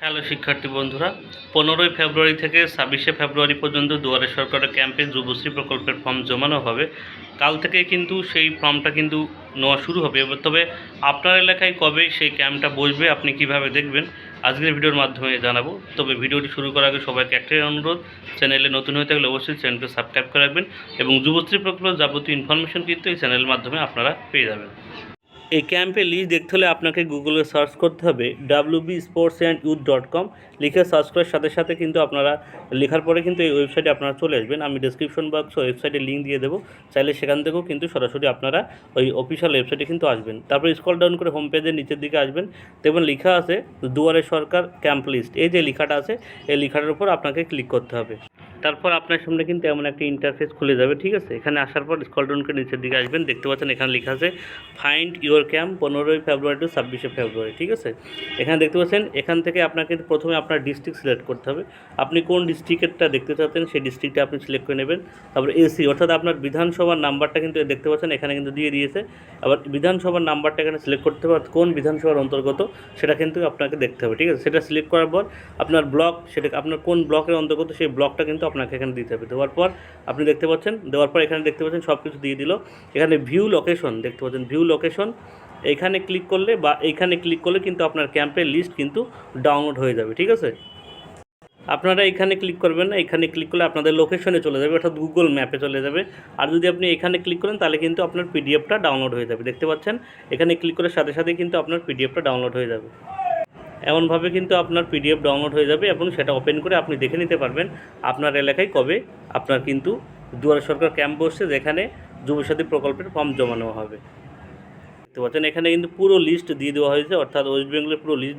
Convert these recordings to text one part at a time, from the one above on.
Hello শিক্ষার্থী বন্ধুরা, 15ই ফেব্রুয়ারি থেকে 26শে ফেব্রুয়ারি পর্যন্ত দুয়ারে সরকারের ক্যাম্পে যুবশ্রী প্রকল্পের ফর্ম জমানো হবে। কাল থেকে কিন্তু সেই ফর্মটা কিন্তু নেওয়া শুরু হবে। তবে আপনার এলাকায় কবে সেই ক্যাম্পটা বসবে, আপনি কিভাবে দেখবেন, আজকের ভিডিওর মাধ্যমে জানাবো। তবে ভিডিওটি শুরু করার আগে সবাইকে একটাই অনুরোধ, চ্যানেলে নতুন হয়ে থাকলে অবশ্যই চ্যানেলকে সাবস্ক্রাইব করে রাখবেন এবং যুবশ্রী প্রকল্পের যাবতীয় ইনফরমেশন কিন্তু এই চ্যানেলের মাধ্যমে আপনারা পেয়ে যাবেন। এই ক্যাম্পের লিস্ট দেখতে হলে আপনাকে গুগলে সার্চ করতে হবে wbsportsandYouth.com, লিখে সার্চ করার সাথে সাথে কিন্তু আপনারা লেখার পরে কিন্তু এই ওয়েবসাইটে আপনারা চলে আসবেন। আমি ডেসক্রিপশন বক্সে ওয়েবসাইটের লিঙ্ক দিয়ে দেবো, চাইলে সেখান থেকেও কিন্তু সরাসরি আপনারা ওই অফিসিয়াল ওয়েবসাইটে কিন্তু আসবেন। তারপরে স্ক্রল ডাউন করে হোম পেজের নিচের দিকে আসবেন, দেখবেন লেখা আছে দুয়ারে সরকার ক্যাম্প লিস্ট। এই যে লেখাটা আছে, এই লেখাটার উপর আপনাকে ক্লিক করতে হবে। তারপর আপনার সামনে কিন্তু এমন একটা ইন্টারফেস খুলে যাবে, ঠিক আছে। এখানে আসার পর স্ক্রল ডাউন করে নিচের দিকে আসবেন, দেখতে পাচ্ছেন এখানে লেখা আছে ফাইন্ড ইউর ক্যাম্প 15ই ফেব্রুয়ারি টু 26শে ফেব্রুয়ারি, ঠিক আছে। এখানে দেখতে পাচ্ছেন এখান থেকে আপনাকে প্রথমে আপনার ডিস্ট্রিক্ট সিলেক্ট করতে হবে। আপনি কোন ডিস্ট্রিক্টেরটা দেখতে চাচ্ছেন সেই ডিস্ট্রিক্টটা আপনি সিলেক্ট করে নেবেন। তারপরে এসি অর্থাৎ আপনার বিধানসভার নাম্বারটা কিন্তু দেখতে পাচ্ছেন এখানে কিন্তু দিয়ে দিয়েছে। আবার বিধানসভার নাম্বারটা এখানে সিলেক্ট করতে হবে, কোন বিধানসভার অন্তর্গত সেটা কিন্তু আপনাকে দেখতে হবে, ঠিক আছে। সেটা সিলেক্ট করার পর আপনার ব্লক, সেটা আপনার কোন ব্লকের অন্তর্গত সেই ব্লকটা কিন্তু আপনাকে এখানে দিতে হবে। দেওয়ার পর আপনি দেখতে পাচ্ছেন, দেওয়ার পর এখানে দেখতে পাচ্ছেন সব কিছু দিয়ে দিল। এখানে ভিউ লোকেশন দেখতে পাচ্ছেন, ভিউ লোকেশন এইখানে ক্লিক করলে বা এইখানে ক্লিক করলে কিন্তু আপনার ক্যাম্পের লিস্ট কিন্তু ডাউনলোড হয়ে যাবে, ঠিক আছে। আপনারা এখানে ক্লিক করবেন না, এখানে ক্লিক করলে আপনাদের লোকেশনে চলে যাবে, অর্থাৎ গুগল ম্যাপে চলে যাবে। আর যদি আপনি এখানে ক্লিক করেন তাহলে কিন্তু আপনার পিডিএফটা ডাউনলোড হয়ে যাবে। দেখতে পাচ্ছেন এখানে ক্লিক করার সাথে সাথে কিন্তু আপনার পিডিএফটা ডাউনলোড হয়ে যাবে। এমনভাবে কিন্তু আপনার পিডিএফ ডাউনলোড হয়ে যাবে এবং সেটা ওপেন করে আপনি দেখে নিতে পারবেন আপনার এলাকায় কবে আপনার কিন্তু দুয়ারে সরকার ক্যাম্প বসছে, যেখানে যুবসাথী প্রকল্পের ফর্ম জমানো হবে। দেখতে পাচ্ছেন এখানে কিন্তু পুরো লিস্ট দিয়ে দেওয়া হয়েছে, অর্থাৎ ওয়েস্ট বেঙ্গলের পুরো লিস্ট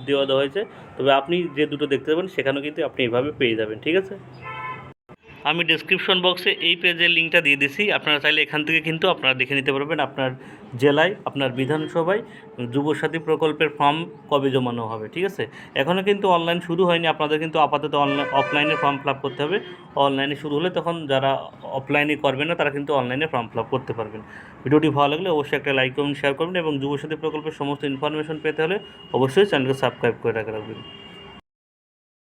দেওয়া হয়েছে। তবে আপনি যে দুটো দেখতে পাবেন সেখানেও কিন্তু আপনি এইভাবে পেয়ে যাবেন, ঠিক আছে। আমি ডেসক্রিপশন বক্সে এই পেজের লিঙ্কটা দিয়ে দিছি, আপনারা চাইলে এখান থেকে কিন্তু আপনারা দেখে নিতে পারবেন আপনার জেলায়, আপনার বিধানসভায় যুবসাথী প্রকল্পের ফর্ম কবে জমানো হবে, ঠিক আছে। এখনও কিন্তু অনলাইন শুরু হয়নি, আপনাদের কিন্তু আপাতত অফলাইনে ফর্ম ফিল আপ করতে হবে। অনলাইনে শুরু হলে তখন যারা অফলাইনে করবেন না তারা কিন্তু অনলাইনে ফর্ম ফিল আপ করতে পারবেন। ভিডিওটি ভালো লাগলে অবশ্যই একটা লাইক করুন, শেয়ার করবেন এবং যুবসাথী প্রকল্পের সমস্ত ইনফরমেশন পেতে হলে অবশ্যই চ্যানেলকে সাবস্ক্রাইব করে রাখবেন।